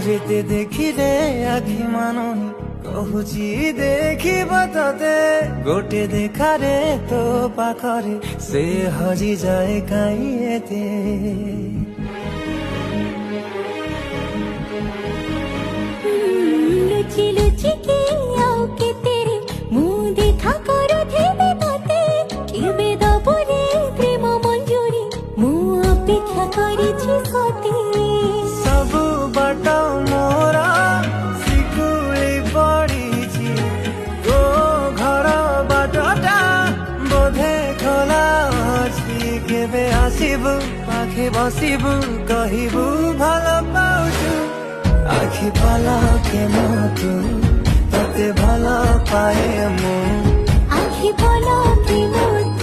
যেতে দেখি রে আখি মানুষ কহুচি ଦେଖିବ ତତେ ଗୋଟେ ଦେଖାରେ ତୋ ପାଖରେ ସେ ହଜିଯାଏ କାହିଁ ଏତେ लुचि लुचि के आओ के तेरे मुंह देखा करो थे तते केबे दबरे प्रेम मंजूरी मुंह अपेक्षा करिछि सते ସବୁ ବାଟ ମୋର ଶିକୁଳି ପଡ଼ିଛି ତୋ ଘର ବାଟଟା ବୋଧେ ଖୋଲା ଅଛି କେବେ ଆସିବୁ ପାଖେ ବସିବୁ କହିବୁ ଭଲ ପାଉଛୁ আখি পলকে মতো তোতে ভালো পায়ে মু আখি পলকে মতো